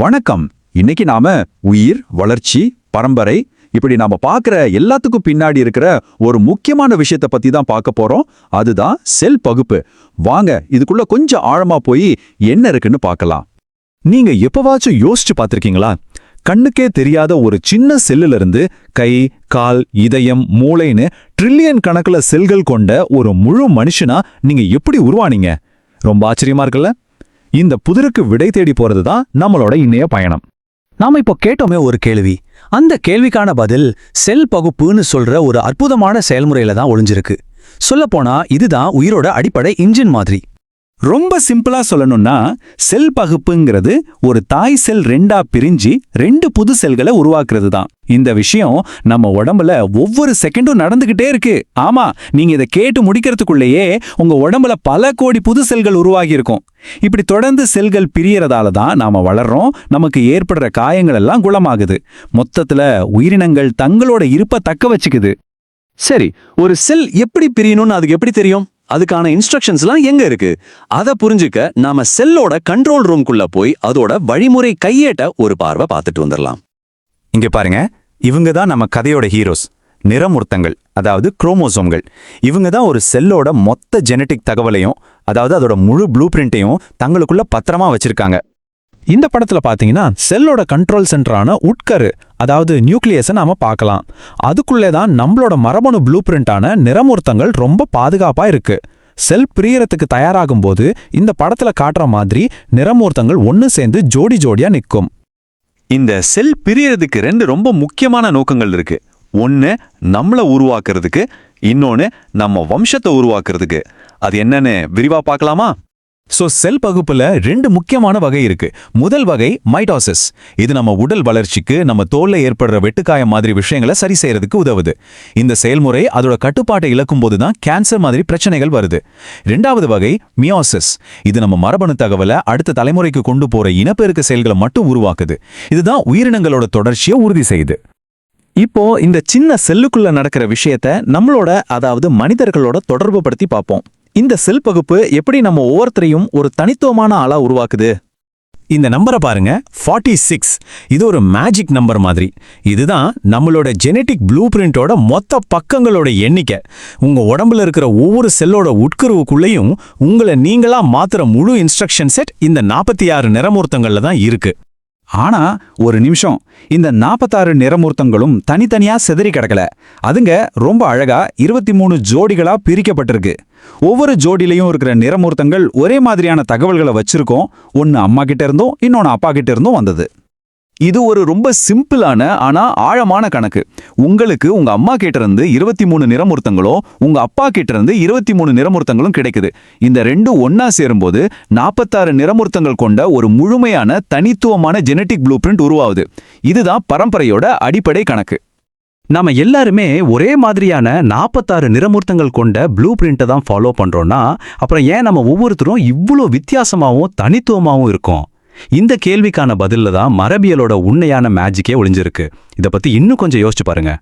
வணக்கம். இன்னைக்கு நாம உயிர், வளர்ச்சி, பரம்பரை இப்படி நாம பார்க்கிற எல்லாத்துக்கும் பின்னாடி இருக்கிற ஒரு முக்கியமான விஷயத்தை பத்தி தான் பார்க்க போறோம். அதுதான் செல் பகுப்பு. வாங்க இதுக்குள்ள கொஞ்சம் ஆழமா போய் என்ன இருக்குன்னு பார்க்கலாம். நீங்க எப்பவாச்சும் யோசிச்சு பார்த்திருக்கீங்களா? கண்ணுக்கே தெரியாத ஒரு சின்ன செல்லுல இருந்து கை, கால், இதயம், மூளைன்னு ட்ரில்லியன் கணக்குல செல்கள் கொண்ட ஒரு முழு மனுஷனா நீங்க எப்படி உருவானீங்க? ரொம்ப ஆச்சரியமா இருக்குல்ல? இந்த புதிருக்கு விடை தேடி போறது தான் நம்மளோட இன்னைய பயணம். நாம இப்போ கேட்டோமே ஒரு கேள்வி. அந்த கேள்விக்கான பதில் செல் பகுப்புன்னு சொல்ற ஒரு அற்புதமான செயல்முறையில தான் ஒளிஞ்சிருக்கு. சொல்லப்போனா இதுதான் உயிரோட அடிப்படை இன்ஜின் மாதிரி. ரொம்ப சிம்பிளா சொல்லணும்னா, செல் பகுப்புங்கிறது ஒரு தாய் செல் ரெண்டா பிரிஞ்சு ரெண்டு புது செல்களை உருவாக்குறது தான். இந்த விஷயம் நம்ம உடம்புல ஒவ்வொரு செகண்டும் நடந்துகிட்டே இருக்கு. ஆமா, நீங்க இதை கேட்டு முடிக்கிறதுக்குள்ளேயே உங்க உடம்புல பல கோடி புது செல்கள் உருவாகி இருக்கும். இப்படி தொடர்ந்து செல்கள் பிரியறதால தான் நாம வளர்றோம், நமக்கு ஏற்படுற காயங்கள் எல்லாம் குணமாகுது. மொத்தத்துல உயிரினங்கள் தங்களோட இருப்பை தக்க வச்சுக்குது. சரி, ஒரு செல் எப்படி பிரியணும்னு அதுக்கு எப்படி தெரியும்? அதுக்கான இன்ஸ்ட்ரக்ஷன்ஸ்லாம் எங்க இருக்கு? அதை புரிஞ்சுக்க நாம செல்லோட கண்ட்ரோல் ரூம்குள்ள போய் அதோட வழிமுறை கையேட்ட ஒரு பார்வை பார்த்துட்டு வந்துடலாம். இங்க பாருங்க, இவங்க தான் நம்ம கதையோட ஹீரோஸ். நிறமூர்த்தங்கள், அதாவது குரோமோசோம்கள். இவங்க தான் ஒரு செல்லோட மொத்த ஜெனட்டிக் தகவலையும், அதாவது அதோட முழு ப்ளூ பிரிண்ட்டையும் தங்களுக்குள்ள பத்திரமா வச்சிருக்காங்க. இந்த படத்துல பாத்தீங்கன்னா செல்லோட கண்ட்ரோல் சென்டரான உட்கரு, அதாவது நியூக்ளியஸை நாம பார்க்கலாம். அதுக்குள்ளே தான் நம்மளோட மரபணு ப்ளூ பிரிண்டான நிறமூர்த்தங்கள் ரொம்ப பாதுகாப்பா இருக்கு. செல் பிரியறதுக்கு தயாராகும் போது இந்த படத்துல காட்டுற மாதிரி நிறமூர்த்தங்கள் ஒன்னு சேர்ந்து ஜோடி ஜோடியா நிற்கும். இந்த செல் பிரியறதுக்கு ரெண்டு ரொம்ப முக்கியமான நோக்கங்கள் இருக்கு. ஒன்னு நம்மள உருவாக்குறதுக்கு, இன்னொன்னு நம்ம வம்சத்தை உருவாக்குறதுக்கு. அது என்னன்னு விரிவா பார்க்கலாமா? செல் பகுப்புல ரெண்டு முக்கியமான வகை இருக்கு. முதல் வகை மைட்டோசிஸ். இது நம்ம உடல் வளர்ச்சிக்கு, நம்ம தோல்ல ஏற்படுற வெட்டுக்காயம் மாதிரி விஷயங்களை சரி செய்யறதுக்கு உதவுது. இந்த செயல்முறை அதோட கட்டுப்பாட்டை இழக்கும் போதுதான் கேன்சர் மாதிரி பிரச்சனைகள் வருது. ரெண்டாவது வகை மியோசிஸ். இது நம்ம மரபணு தகவலை அடுத்த தலைமுறைக்கு கொண்டு போற இனப்பெருக்க செயல்களை மட்டும் உருவாக்குது. இதுதான் உயிரினங்களோட தொடர்ச்சியை உறுதி செய்யுது. இப்போ இந்த சின்ன செல்லுக்குள்ள நடக்கிற விஷயத்த நம்மளோட, அதாவது மனிதர்களோட தொடர்பு படுத்தி பார்ப்போம். இந்த செல் பகுப்பு எப்படி நம்ம ஒவ்வொருத்தரையும் ஒரு தனித்துவமான ஆளா உருவாக்குது? இந்த நம்பரை பாருங்க, 46. இது ஒரு மேஜிக் நம்பர் மாதிரி. இதுதான் நம்மளோட ஜெனட்டிக் ப்ளூ பிரிண்டோட மொத்த பக்கங்களோட எண்ணிக்கை. உங்க உடம்புல இருக்கிற ஒவ்வொரு செல்லோட உட்கருவுக்குள்ளேயும் உங்களை நீங்களா மாத்துற முழு இன்ஸ்ட்ரக்ஷன் செட் இந்த 46 நிறமூர்த்தங்கள்ல தான் இருக்கு. ஆனா ஒரு நிமிஷம், இந்த 46 நிறமூர்த்தங்களும் தனித்தனியா சிதறி கிடக்கல. அதுங்க ரொம்ப அழகா 23 ஜோடிகளா பிரிக்கப்பட்டிருக்கு. ஒவ்வொரு ஜோடிலையும் இருக்கிற நிறமூர்த்தங்கள் ஒரே மாதிரியான தகவல்களை வச்சிருக்கோம். ஒன்னு அம்மா கிட்ட இருந்தும் இன்னொன்னு அப்பா கிட்ட இருந்தும் வந்தது. இது ஒரு ரொம்ப சிம்பிளான ஆனா ஆழமான கணக்கு. உங்களுக்கு உங்க அம்மா கிட்ட இருந்து 23 நிறமூர்த்தங்களும் உங்க அப்பா கிட்ட இருந்து 23 நிறமூர்த்தங்களும் கிடைக்குது. இந்த ரெண்டும் ஒன்னா சேரும்போது 46 நிறமூர்த்தங்கள் கொண்ட ஒரு முழுமையான தனித்துவமான ஜெனட்டிக் ப்ளூ பிரிண்ட் உருவாகுது. இதுதான் பரம்பரையோட அடிப்படை கணக்கு. நாம எல்லாருமே ஒரே மாதிரியான 46 நிறமூர்த்தங்கள் கொண்ட ப்ளூ பிரிண்ட்டை தான் ஃபாலோ பண்றோம்னா, அப்புறம் ஏன் நம்ம ஒவ்வொருத்தரும் இவ்வளோ வித்தியாசமாவும் தனித்துவமாவும் இருக்கோம்? இந்த கேள்விக்கான பதில்ல தான் மரபியலோட உண்மையான மேஜிக்கே ஒளிஞ்சிருக்கு. இதை பத்தி இன்னும் கொஞ்சம் யோசிச்சு பாருங்க.